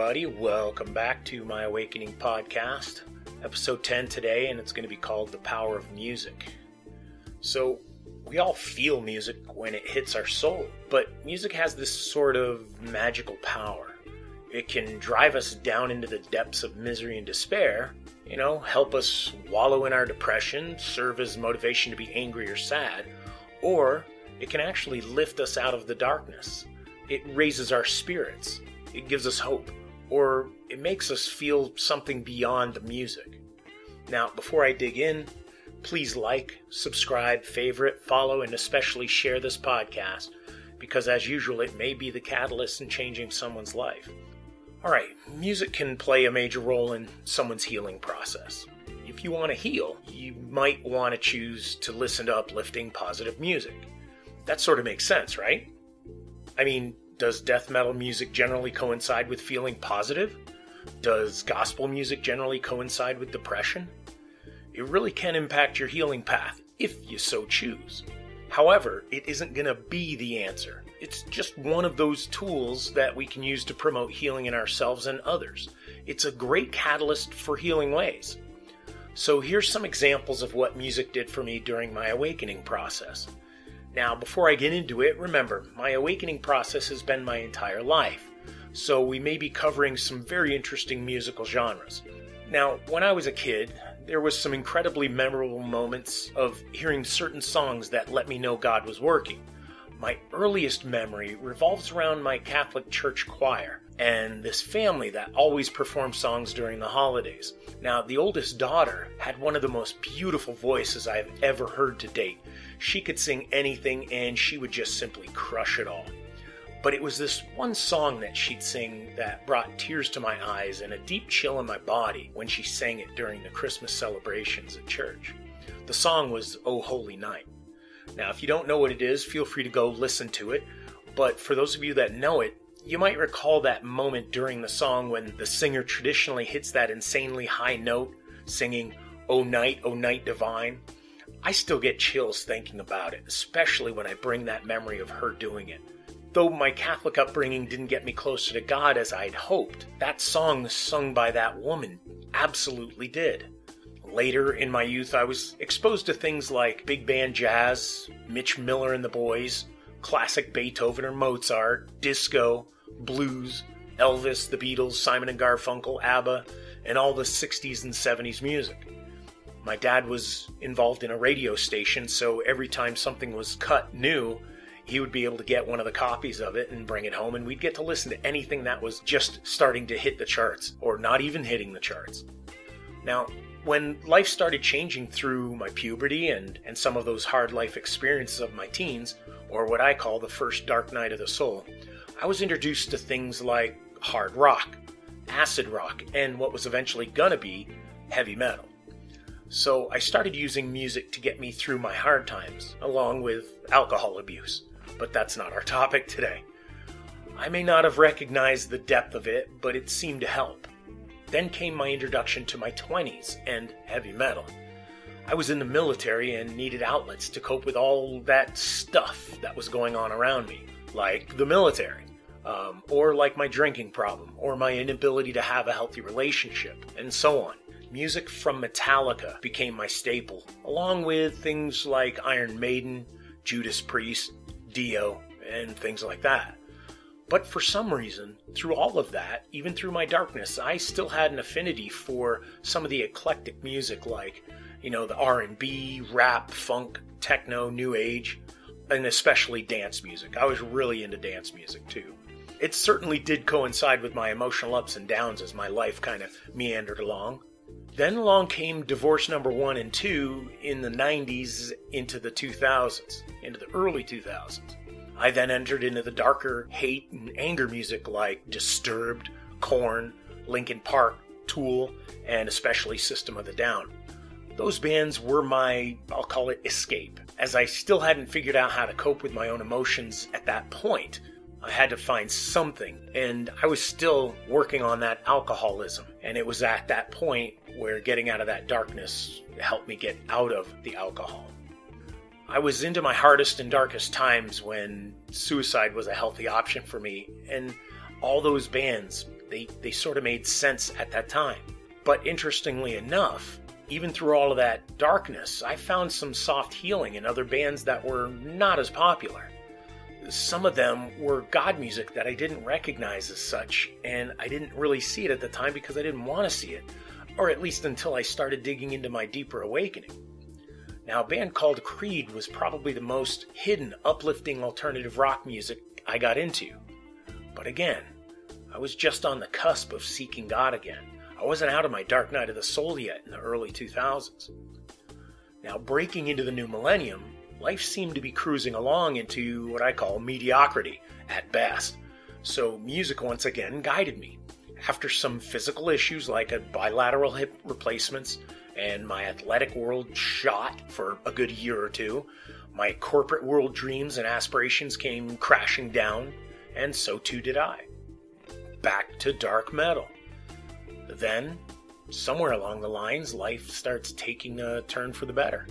everybody. Welcome back to my Awakening podcast, episode 10 today, and it's going to be called The Power of Music. So, we all feel music when it hits our soul, but music has this sort of magical power. It can drive us down into the depths of misery and despair, help us wallow in our depression, serve as motivation to be angry or sad, or it can actually lift us out of the darkness. It raises our spirits. It gives us hope, or it makes us feel something beyond the music. Now, before I dig in, please like, subscribe, favorite, follow, and especially share this podcast, because as usual, it may be the catalyst in changing someone's life. Alright, music can play a major role in someone's healing process. If you want to heal, you might want to choose to listen to uplifting, positive music. That sort of makes sense, right? I mean, does death metal music generally coincide with feeling positive? Does gospel music generally coincide with depression? It really can impact your healing path, if you so choose. However, it isn't going to be the answer. It's just one of those tools that we can use to promote healing in ourselves and others. It's a great catalyst for healing ways. So here's some examples of what music did for me during my awakening process. Now, before I get into it, remember, my awakening process has been my entire life, so we may be covering some very interesting musical genres. Now, when I was a kid, there was some incredibly memorable moments of hearing certain songs that let me know God was working. My earliest memory revolves around my Catholic church choir and this family that always performed songs during the holidays. Now, the oldest daughter had one of the most beautiful voices I've ever heard to date. She could sing anything and she would just simply crush it all. But it was this one song that she'd sing that brought tears to my eyes and a deep chill in my body when she sang it during the Christmas celebrations at church. The song was "O Holy Night." Now, if you don't know what it is, feel free to go listen to it. But for those of you that know it, you might recall that moment during the song when the singer traditionally hits that insanely high note, singing O Night Divine." I still get chills thinking about it, especially when I bring that memory of her doing it. Though my Catholic upbringing didn't get me closer to God as I'd hoped, that song sung by that woman absolutely did. Later in my youth, I was exposed to things like big band jazz, Mitch Miller and the Boys, classic Beethoven or Mozart, disco, blues, Elvis, the Beatles, Simon and Garfunkel, ABBA, and all the 60s and 70s music. My dad was involved in a radio station, so every time something was cut new, he would be able to get one of the copies of it and bring it home, and we'd get to listen to anything that was just starting to hit the charts, or not even hitting the charts. Now, when life started changing through my puberty and some of those hard life experiences of my teens, or what I call the first dark night of the soul, I was introduced to things like hard rock, acid rock, and what was eventually gonna be heavy metal. So I started using music to get me through my hard times, along with alcohol abuse. But that's not our topic today. I may not have recognized the depth of it, but it seemed to help. Then came my introduction to my 20s and heavy metal. I was in the military and needed outlets to cope with all that stuff that was going on around me, like the military, or like my drinking problem, or my inability to have a healthy relationship, and so on. Music from Metallica became my staple, along with things like Iron Maiden, Judas Priest, Dio, and things like that. But for some reason, through all of that, even through my darkness, I still had an affinity for some of the eclectic music like, the R&B, rap, funk, techno, new age, and especially dance music. I was really into dance music too. It certainly did coincide with my emotional ups and downs as my life kind of meandered along. Then along came divorce number 1 and 2 in the 90s into the 2000s, into the early 2000s. I then entered into the darker hate and anger music like Disturbed, Korn, Linkin Park, Tool, and especially System of a Down. Those bands were my, I'll call it, escape, as I still hadn't figured out how to cope with my own emotions at that point. I had to find something, and I was still working on that alcoholism, and it was at that point where getting out of that darkness helped me get out of the alcohol. I was into my hardest and darkest times when suicide was a healthy option for me, and all those bands, They sort of made sense at that time. But interestingly enough, even through all of that darkness, I found some soft healing in other bands that were not as popular. Some of them were God music that I didn't recognize as such, and I didn't really see it at the time because I didn't want to see it, or at least until I started digging into my deeper awakening. Now, a band called Creed was probably the most hidden, uplifting alternative rock music I got into. But again, I was just on the cusp of seeking God again. I wasn't out of my dark night of the soul yet in the early 2000s. Now, breaking into the new millennium, life seemed to be cruising along into what I call mediocrity at best. So music once again guided me. After some physical issues like a bilateral hip replacements and my athletic world shot for a good year or two, my corporate world dreams and aspirations came crashing down, and so too did I. Back to dark metal. Then, somewhere along the lines, life starts taking a turn for the better.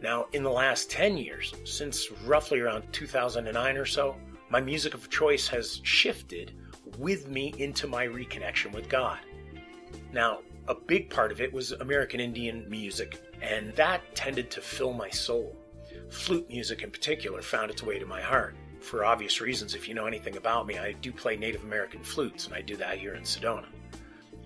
Now, in the last 10 years, since roughly around 2009 or so, my music of choice has shifted with me into my reconnection with God. Now, a big part of it was American Indian music, and that tended to fill my soul. Flute music in particular found its way to my heart. For obvious reasons, if you know anything about me, I do play Native American flutes, and I do that here in Sedona.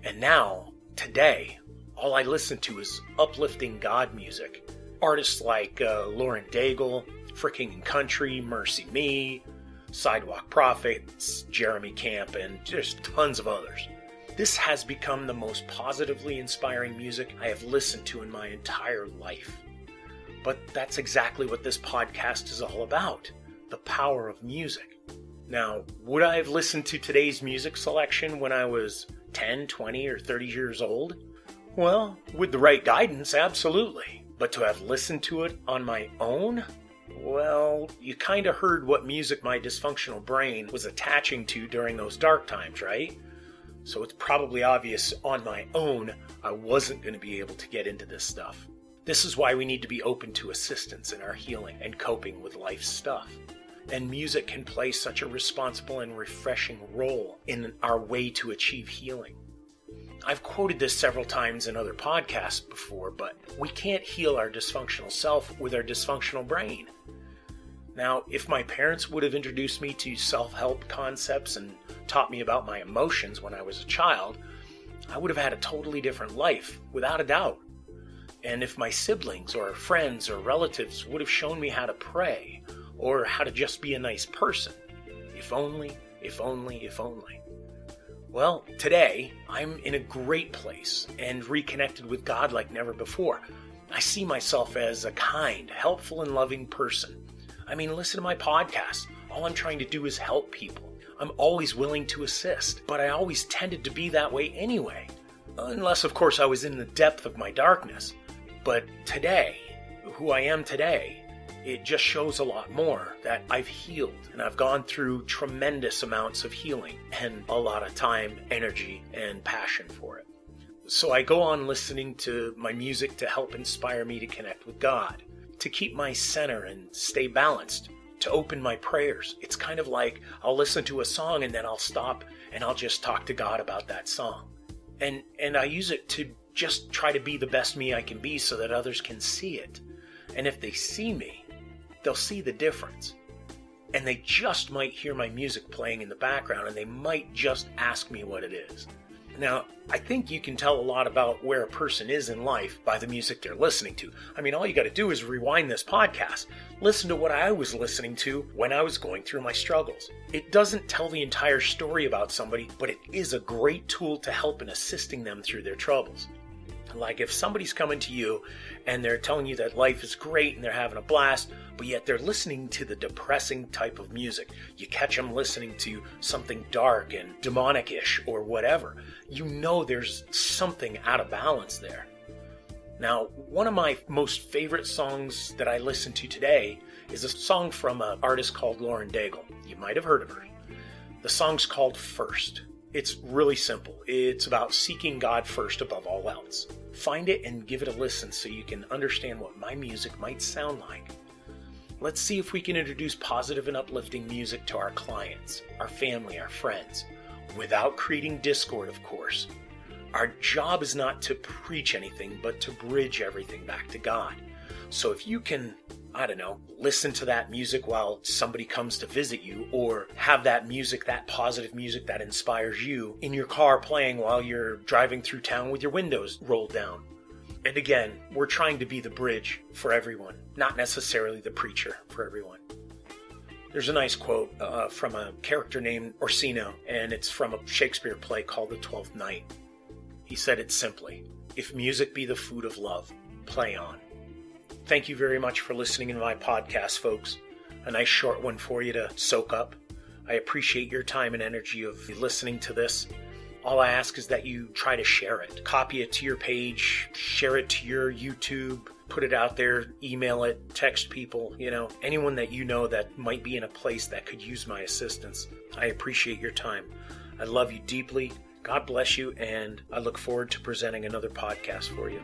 And now, today, all I listen to is uplifting God music. Artists like Lauren Daigle, Fricking and Country, Mercy Me, Sidewalk Prophets, Jeremy Camp, and just tons of others. This has become the most positively inspiring music I have listened to in my entire life. But that's exactly what this podcast is all about, the power of music. Now, would I have listened to today's music selection when I was 10, 20, or 30 years old? Well, with the right guidance, absolutely. But to have listened to it on my own? Well, you kind of heard what music my dysfunctional brain was attaching to during those dark times, right? So it's probably obvious on my own I wasn't going to be able to get into this stuff. This is why we need to be open to assistance in our healing and coping with life's stuff. And music can play such a responsible and refreshing role in our way to achieve healing. I've quoted this several times in other podcasts before, but we can't heal our dysfunctional self with our dysfunctional brain. Now, if my parents would have introduced me to self-help concepts and taught me about my emotions when I was a child, I would have had a totally different life, without a doubt. And if my siblings or friends or relatives would have shown me how to pray, or how to just be a nice person. If only, if only, if only. Well, today, I'm in a great place and reconnected with God like never before. I see myself as a kind, helpful, and loving person. I mean, listen to my podcast. All I'm trying to do is help people. I'm always willing to assist, but I always tended to be that way anyway. Unless, of course, I was in the depth of my darkness. But today, who I am today, it just shows a lot more that I've healed, and I've gone through tremendous amounts of healing and a lot of time, energy, and passion for it. So I go on listening to my music to help inspire me to connect with God, to keep my center and stay balanced, to open my prayers. It's kind of like I'll listen to a song and then I'll stop and I'll just talk to God about that song. And I use it to just try to be the best me I can be so that others can see it. And if they see me, they'll see the difference. And they just might hear my music playing in the background and they might just ask me what it is. Now, I think you can tell a lot about where a person is in life by the music they're listening to. I mean, all you got to do is rewind this podcast. Listen to what I was listening to when I was going through my struggles. It doesn't tell the entire story about somebody, but it is a great tool to help in assisting them through their troubles. Like if somebody's coming to you and they're telling you that life is great and they're having a blast, but yet they're listening to the depressing type of music. You catch them listening to something dark and demonic-ish or whatever. You know there's something out of balance there. Now, one of my most favorite songs that I listen to today is a song from an artist called Lauren Daigle. You might have heard of her. The song's called First. It's really simple. It's about seeking God first above all else. Find it and give it a listen so you can understand what my music might sound like. Let's see if we can introduce positive and uplifting music to our clients, our family, our friends. without creating discord, of course. Our job is not to preach anything, but to bridge everything back to God. So if you can, listen to that music while somebody comes to visit you, or have that music, that positive music that inspires you in your car playing while you're driving through town with your windows rolled down. And again, we're trying to be the bridge for everyone, not necessarily the preacher for everyone. There's a nice quote from a character named Orsino, and it's from a Shakespeare play called The Twelfth Night. He said it simply: "If music be the food of love, play on." Thank you very much for listening to my podcast, folks. A nice short one for you to soak up. I appreciate your time and energy of listening to this. All I ask is that you try to share it. Copy it to your page, share it to your YouTube, put it out there, email it, text people, anyone that you know that might be in a place that could use my assistance. I appreciate your time. I love you deeply. God bless you, and I look forward to presenting another podcast for you.